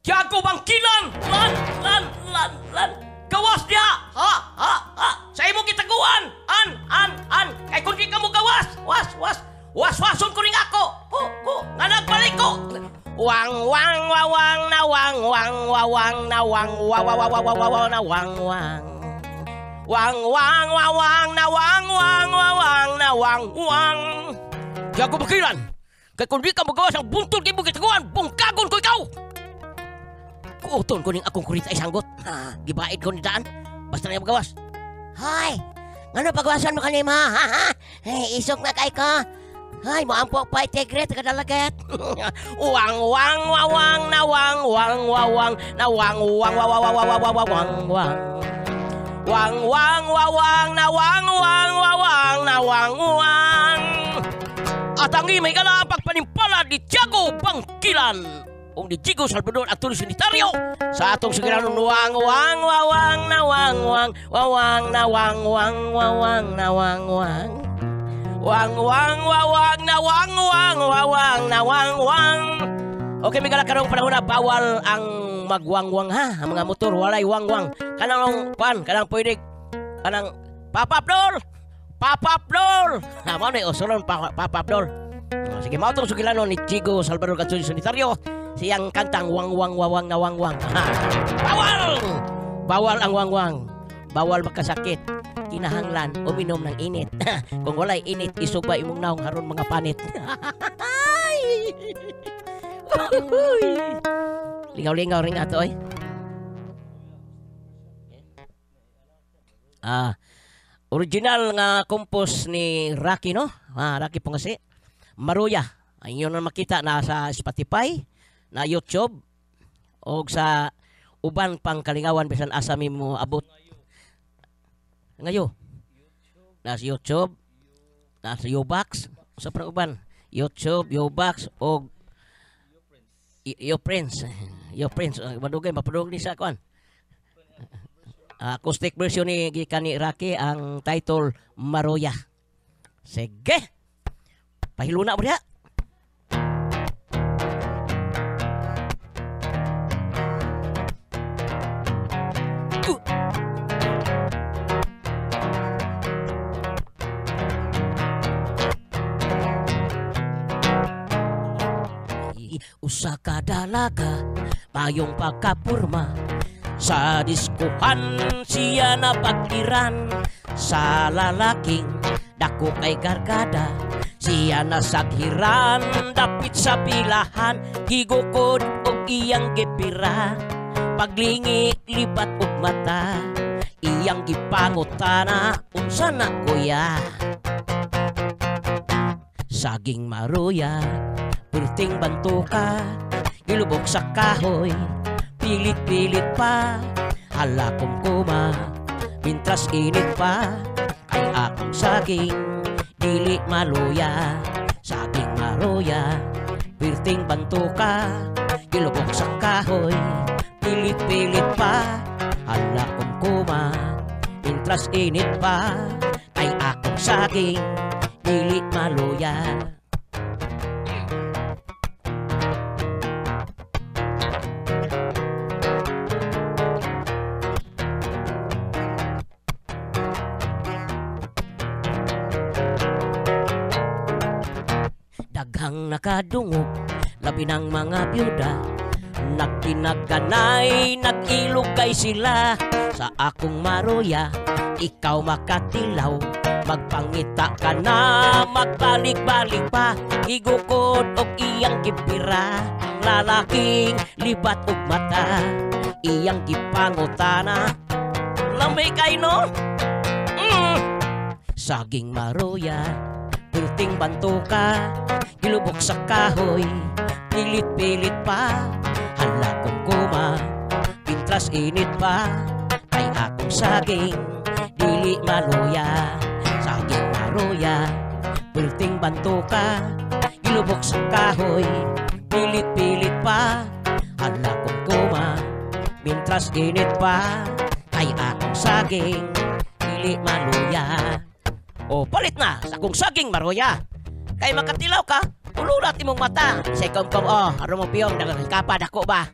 Tiago Bangkilan! Lan! Gawas dia! Ha! Sa imo gitaguan! An! Kay kung di ka mo gawas! Waswason ko rin ako! Ko! Nga nagbalik ko! Wang wawang na wang wawang na wang wawang na wang wang. Wang wawang na wang wawang na wang wang. Tiago Bangkilan! Kay kung di ka mo gawas ang buntol kay mo gitaguan, bungkagon ko ikaw! Kuuton ko ning akong kurit ay sanggot. Gibait ko ni daan. Basta na magawas. Hay! Ngano pagawasan mo kanima? Hey, isok na kay ka. Hay, mo ampo pa itegre taga dalagat. Wang wawang na wang wawang na wang wang. Wang wawang na wang wawang na wang. At ang imay ka pagpanimpala ni Tiago Bangkilan o ni Jigo Salvador at tuloy sanitaryo sa atong siguranon wang na wang wawang na wang wawang na wang na wawang na wang. Okay, may karong panahon na bawal ang magwangwang ha. Ang mga motor walay wangwang. Kanang pwede kanang papapdol. Mo na usulon papapdol. Sige, mao tong sugilanon ni Jigo Salvador at tuloy sanitaryo. Siyang kantang wang na wang. Bawal ang wangwang. Bawal makasakit. Kinahanglan uminom ng init. Kung walay init, isuba imong naong haron mga panit. Lingaw ring ato oy. Original nga compose ni Rocky no? Rocky Pangasi. Maruya. Ayun na makita na sa Spotify, na YouTube o sa uban pang kalingawan bisan asa mi mo abot ngayo na sa YouTube, na sa Ubox sa parang uban YouTube, Ubox o Your Friends madugay mapadung ni sa kuan acoustic version ni gikan ni Rocky ang title Maroya. Sige pahiluna mo diha. Usa ka dalaga, mayong pagkapurma. Sa diskuhan siya na pagkiran. Sa lalaking dako kay gargada, siya na saghiran. Dapit sa pilahan, gigukod og iyang gipira. Paglingi libat og mata, iyang gipangutana, unsa na kuya? Saging maruya, perting bantuka, ilubog sa kahoy, pilit-pilit pa, hala kong kuma, mintras init pa, ay akong saging, dili maluya, saging maruya, perting bantuka, ilubog sa kahoy, pilit-pilit pa, hala kong kuma, mintras init pa, ay akong saging, dili maluya. Daghang nakadungog, labi ng mga byuda, nagkinaganay, nag-ilugay sila. Sa akong maruya, ikaw makatilaw, magpangita ka na, magbalik-balik pa, igukod og iyang gipira. Lalaking libat og mata, iyang gipangutana, lamay kay no? Saging maruya, perting bantuka, ilubok sa kahoy, pilit-pilit pa, hala kong kuma, pintras init pa, kay akong saging, dili maluya. Saging maruya, perting bantuka, ilubok sa kahoy, pilit-pilit pa, hala kong kuma, pintras init pa, kay akong saging, dili maluya. O palit na sa akong saging maruya. Kay makatilaw ka, Ulurat imong mata. Say kom oh, aron mo piyong dagan kapad ako ba.